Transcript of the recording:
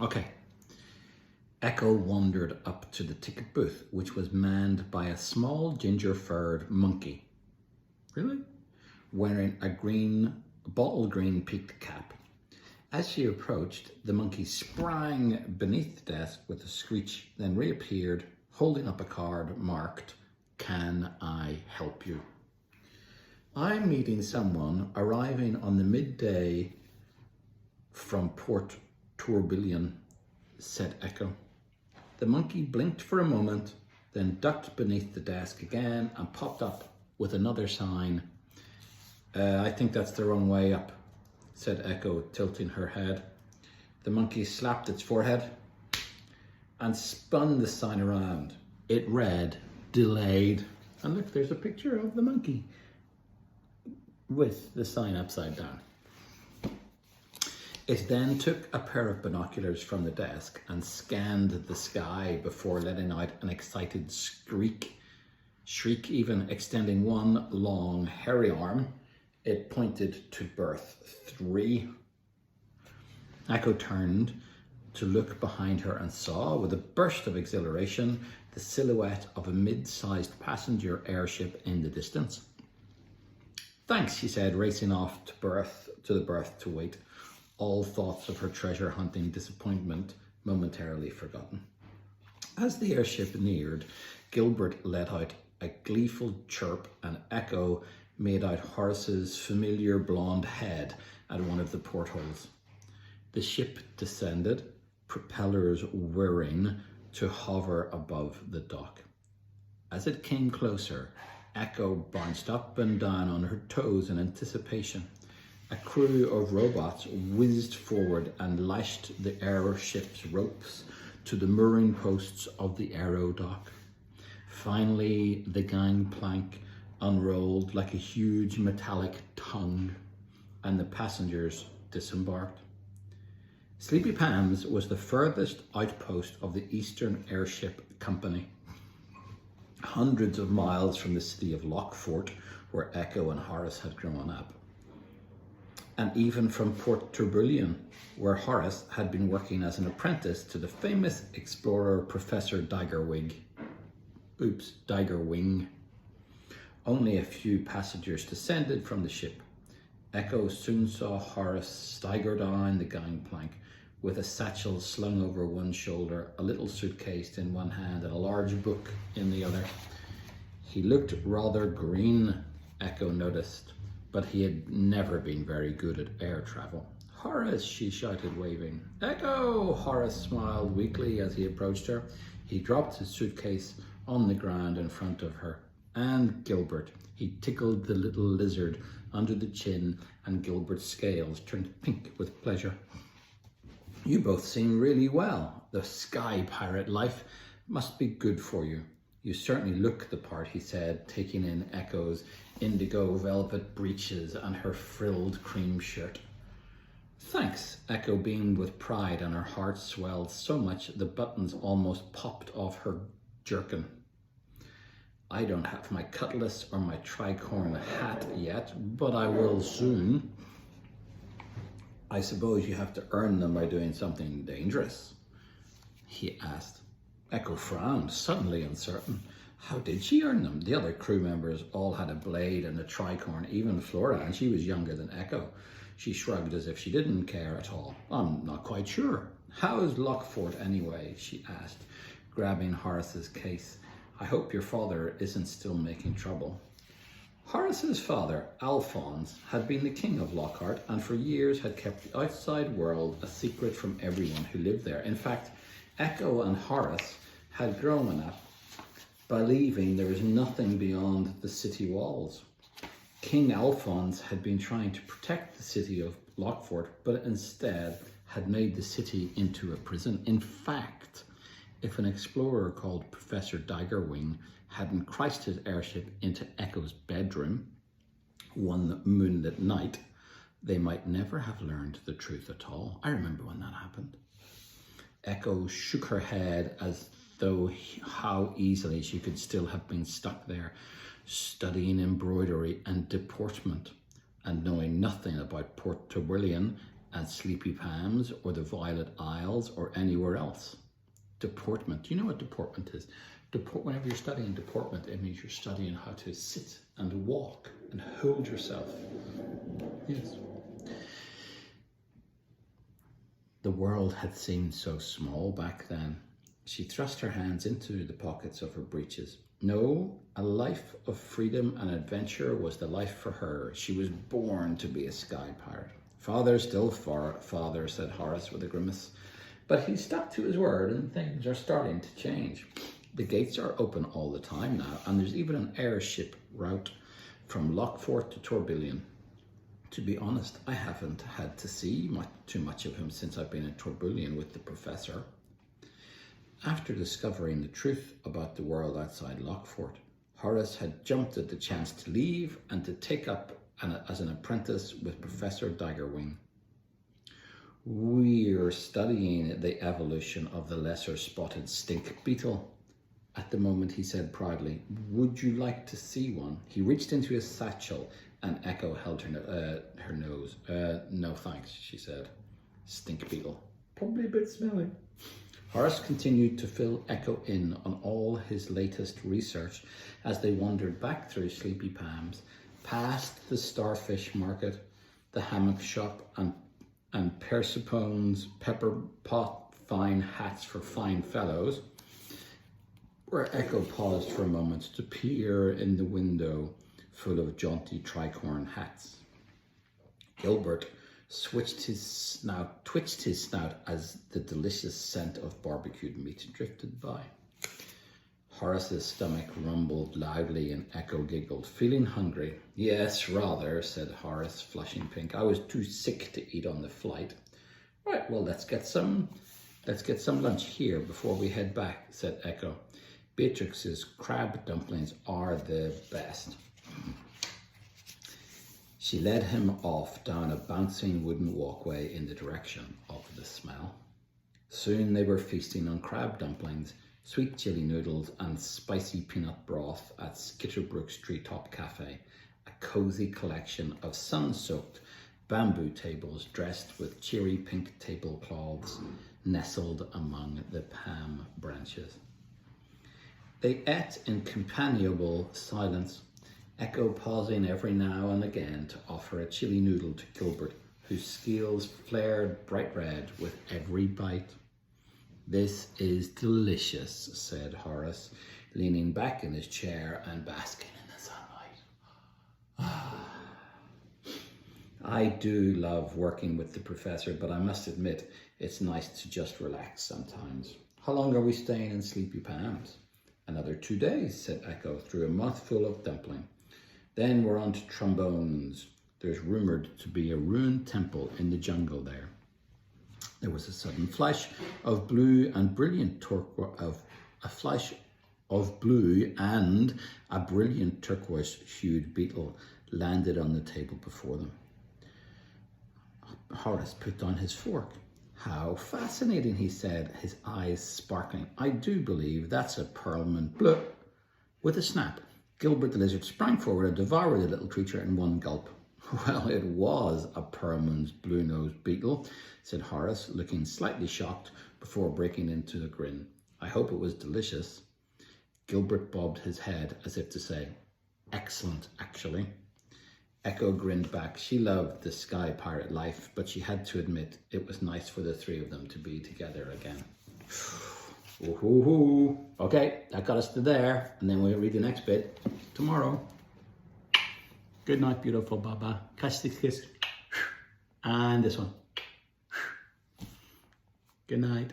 Okay. Echo wandered up to the ticket booth, which was manned by a small ginger-furred monkey. Really? Wearing a bottle green peaked cap. As she approached, the monkey sprang beneath the desk with a screech, then reappeared, holding up a card marked, "Can I help you?" "I'm meeting someone arriving on the midday from Port Tourbillon," said Echo. The monkey blinked for a moment, then ducked beneath the desk again and popped up with another sign. "I think that's the wrong way up," said Echo, tilting her head. The monkey slapped its forehead and spun the sign around. It read, "Delayed." And look, there's a picture of the monkey with the sign upside down. It then took a pair of binoculars from the desk and scanned the sky before letting out an excited shriek, even extending one long, hairy arm. It pointed to berth 3. Echo turned to look behind her and saw, with a burst of exhilaration, the silhouette of a mid-sized passenger airship in the distance. "Thanks," she said, racing off to the berth to wait, all thoughts of her treasure hunting disappointment momentarily forgotten. As the airship neared, Gilbert let out a gleeful chirp and Echo made out Horace's familiar blonde head at one of the portholes. The ship descended, propellers whirring, to hover above the dock. As it came closer, Echo bounced up and down on her toes in anticipation. A crew of robots whizzed forward and lashed the airship's ropes to the mooring posts of the aero dock. Finally, the gangplank unrolled like a huge metallic tongue, and the passengers disembarked. Sleepy Pam's was the furthest outpost of the Eastern Airship Company, hundreds of miles from the city of Lockfort, where Echo and Horace had grown up, and even from Port Tourbillon, where Horace had been working as an apprentice to the famous explorer Professor Digerwing. Only a few passengers descended from the ship. Echo soon saw Horace stagger down the gangplank with a satchel slung over one shoulder, a little suitcase in one hand and a large book in the other. He looked rather green, Echo noticed, but he had never been very good at air travel. "Horace," she shouted, waving. "Echo!" Horace smiled weakly as he approached her. He dropped his suitcase on the ground in front of her. "And Gilbert." He tickled the little lizard under the chin, and Gilbert's scales turned pink with pleasure. "You both seem really well. The sky pirate life must be good for you. You certainly look the part," he said, taking in Echo's indigo velvet breeches and her frilled cream shirt. "Thanks," Echo beamed with pride, and her heart swelled so much the buttons almost popped off her jerkin. "I don't have my cutlass or my tricorn hat yet, but I will soon." "I suppose you have to earn them by doing something dangerous?" he asked. Echo frowned, suddenly uncertain. How did she earn them? The other crew members all had a blade and a tricorn, even Flora, and she was younger than Echo. She shrugged as if she didn't care at all. "I'm not quite sure. How's Lockfort anyway?" she asked, grabbing Horace's case. "I hope your father isn't still making trouble." Horace's father, Alphonse, had been the king of Lockhart and for years had kept the outside world a secret from everyone who lived there. In fact, Echo and Horace had grown up believing there was nothing beyond the city walls. King Alphonse had been trying to protect the city of Lockfort, but instead had made the city into a prison. In fact, if an explorer called Professor Digerwing hadn't crashed his airship into Echo's bedroom one moonlit night, they might never have learned the truth at all. I remember when that happened. Echo shook her head as though how easily she could still have been stuck there, studying embroidery and deportment and knowing nothing about Port Tourbillon at Sleepy Palms or the Violet Isles or anywhere else. Deportment. Do you know what deportment is? Whenever you're studying deportment, it means you're studying how to sit and walk and hold yourself. Yes. The world had seemed so small back then. She thrust her hands into the pockets of her breeches. No, a life of freedom and adventure was the life for her. She was born to be a sky pirate. Father, still father, said Horace with a grimace. But he stuck to his word and things are starting to change. The gates are open all the time now, and there's even an airship route from Lockfort to Tourbillon. To be honest, I haven't had to see too much of him since I've been at Tourbillon with the professor. After discovering the truth about the world outside Lockfort, Horace had jumped at the chance to leave and to take up as an apprentice with Professor Daggerwing. We're studying the evolution of the lesser spotted stink beetle. At the moment, he said proudly, would you like to see one? He reached into his satchel and Echo held her nose. No thanks, she said. Stink beetle. Probably a bit smelly. Horace continued to fill Echo in on all his latest research as they wandered back through Sleepy Palms, past the starfish market, the hammock shop, and Persepone's pepper pot fine hats for fine fellows, where Echo paused for a moment to peer in the window full of jaunty tricorn hats. Gilbert twitched his snout as the delicious scent of barbecued meat drifted by. Horace's stomach rumbled loudly and Echo giggled. Feeling hungry? Yes, rather, said Horace, flushing pink. I was too sick to eat on the flight. Right, well, let's get some lunch here before we head back, said Echo. Beatrix's crab dumplings are the best. She led him off down a bouncing wooden walkway in the direction of the smell. Soon they were feasting on crab dumplings, sweet chili noodles and spicy peanut broth at Skitterbrook's Treetop Cafe, a cozy collection of sun-soaked bamboo tables dressed with cheery pink tablecloths nestled among the palm branches. They ate in companionable silence, Echo pausing every now and again to offer a chili noodle to Gilbert, whose scales flared bright red with every bite. This is delicious, said Horace, leaning back in his chair and basking in the sunlight. I do love working with the professor, but I must admit, it's nice to just relax sometimes. How long are we staying in Sleepy Palms? Another 2 days, said Echo, through a mouthful of dumpling. Then we're on to Trombones. There's rumoured to be a ruined temple in the jungle there. There was a sudden flash of blue and brilliant turquoise, a flash of blue and a brilliant turquoise-hued beetle landed on the table before them. Horace put down his fork. How fascinating, he said, his eyes sparkling. I do believe that's a Pearlman bleu. With a snap, Gilbert the lizard sprang forward and devoured the little creature in one gulp. Well, it was a Pearlman's blue-nosed beetle, said Horace, looking slightly shocked before breaking into a grin. I hope it was delicious. Gilbert bobbed his head as if to say, excellent, actually. Echo grinned back. She loved the sky pirate life, but she had to admit it was nice for the three of them to be together again. Ooh. Okay, that got us to there, and then we'll read the next bit tomorrow. Good night, beautiful Baba. Kiss, kiss. And this one. Good night.